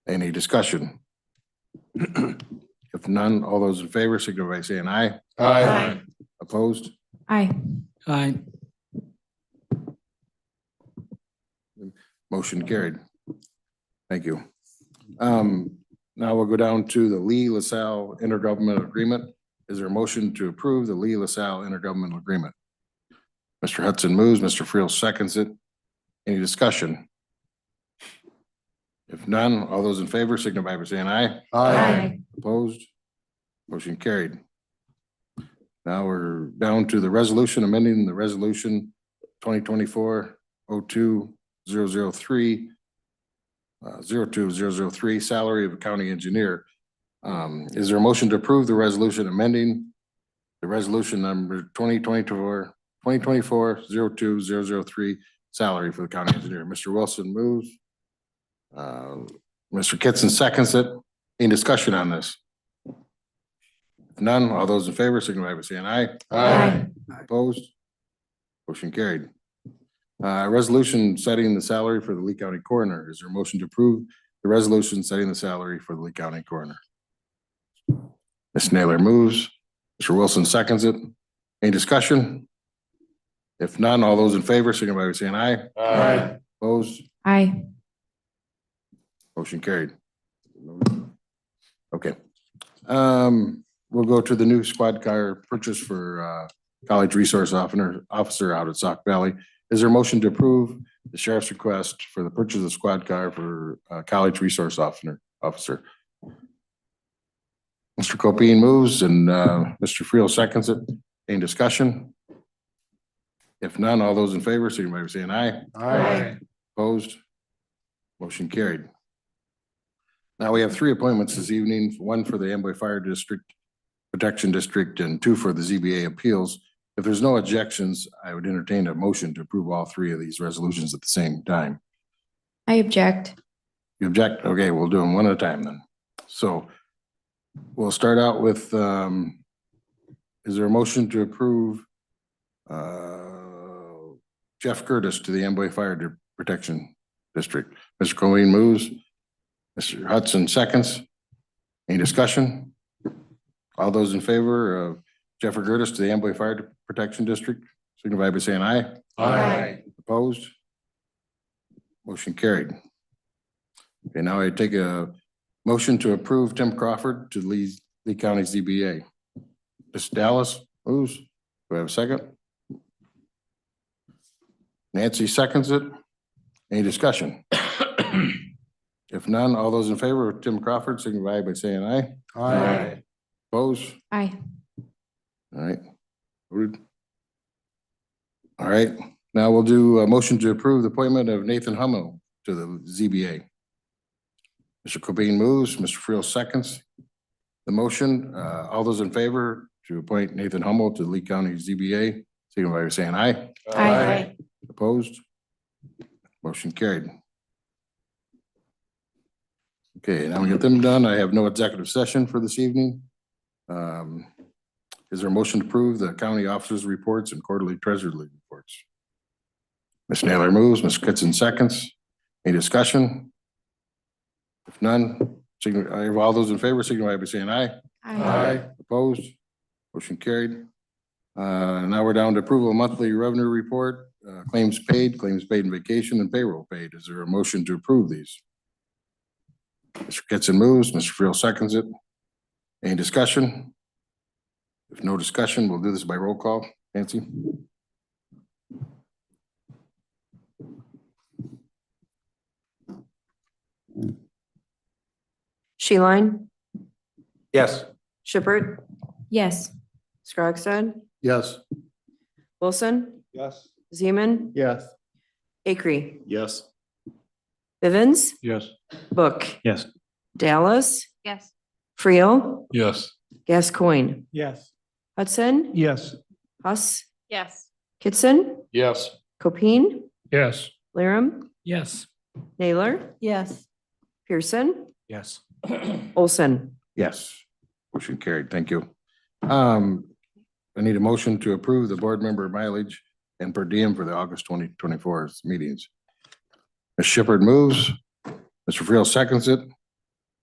any discussion? If none, all those in favor signify by saying aye. Aye. Opposed? Aye. Aye. Motion carried. Thank you. Now we'll go down to the Lee LaSalle Intergovernmental Agreement. Is there a motion to approve the Lee LaSalle Intergovernmental Agreement? Mr. Hudson moves, Mr. Friel seconds it. Any discussion? If none, all those in favor signify by saying aye. Aye. Opposed? Motion carried. Now we're down to the resolution amending the resolution 2024-02-003 02003 salary of a county engineer. Is there a motion to approve the resolution amending the resolution number 2024-02-003 salary for the county engineer? Mr. Wilson moves. Mr. Kitson seconds it. Any discussion on this? If none, all those in favor signify by saying aye. Aye. Opposed? Motion carried. Resolution setting the salary for the Lee County Coroner. Is there a motion to approve the resolution setting the salary for the Lee County Coroner? Ms. Naylor moves. Mr. Wilson seconds it. Any discussion? If none, all those in favor signify by saying aye. Aye. Opposed? Aye. Motion carried. Okay. We'll go to the new squad car purchase for college resource officer out at Sauk Valley. Is there a motion to approve the sheriff's request for the purchase of squad car for college resource officer? Mr. Copine moves and Mr. Friel seconds it. Any discussion? If none, all those in favor, signify by saying aye. Aye. Opposed? Motion carried. Now we have three appointments this evening, one for the Amboy Fire District Protection District and two for the ZBA Appeals. If there's no objections, I would entertain a motion to approve all three of these resolutions at the same time. I object. You object? Okay, we'll do them one at a time then. So we'll start out with, is there a motion to approve Jeff Curtis to the Amboy Fire Protection District? Mr. Cohen moves. Mr. Hudson seconds. Any discussion? All those in favor of Jeffrey Curtis to the Amboy Fire Protection District, signify by saying aye. Aye. Opposed? Motion carried. Okay, now I take a motion to approve Tim Crawford to Lee County ZBA. Ms. Dallas moves. Do I have a second? Nancy seconds it. Any discussion? If none, all those in favor of Tim Crawford, signify by saying aye. Aye. Opposed? Aye. All right. Voted. All right, now we'll do a motion to approve the appointment of Nathan Hummel to the ZBA. Mr. Cobain moves, Mr. Friel seconds the motion. All those in favor to appoint Nathan Hummel to Lee County ZBA, signify by saying aye. Aye. Opposed? Motion carried. Okay, now we get them done. I have no executive session for this evening. Is there a motion to approve the county officers' reports and quarterly treasury reports? Ms. Naylor moves, Ms. Kitson seconds. Any discussion? If none, all those in favor signify by saying aye. Aye. Opposed? Motion carried. Now we're down to approval of monthly revenue report, claims paid in vacation, and payroll paid. Is there a motion to approve these? Mr. Kitson moves, Mr. Friel seconds it. Any discussion? If no discussion, we'll do this by roll call. Nancy? Sheline, Yes. Shippert, Yes. Scrogstad, Yes. Wilson, Yes. Zeman, Yes. Acree, Yes. Bivens, Yes. Book, Yes. Dallas, Yes. Friel, Yes. Gascoigne, Yes. Hudson, Yes. Huss, Yes. Kitson, Yes. Copine, Yes. Laram. Yes. Naylor, Yes. Pearson, Yes. Olson. Yes. Motion carried. Thank you. I need a motion to approve the board member mileage and per diem for the August 2024 meetings. Ms. Shippert moves. Mr. Friel seconds it.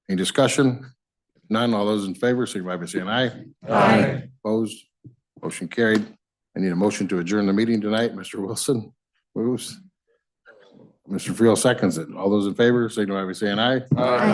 Any discussion? None. All those in favor, signify by saying aye. Aye. Opposed? Motion carried. I need a motion to adjourn the meeting tonight. Mr. Wilson moves. Mr. Friel seconds it. All those in favor, signify by saying aye. Aye.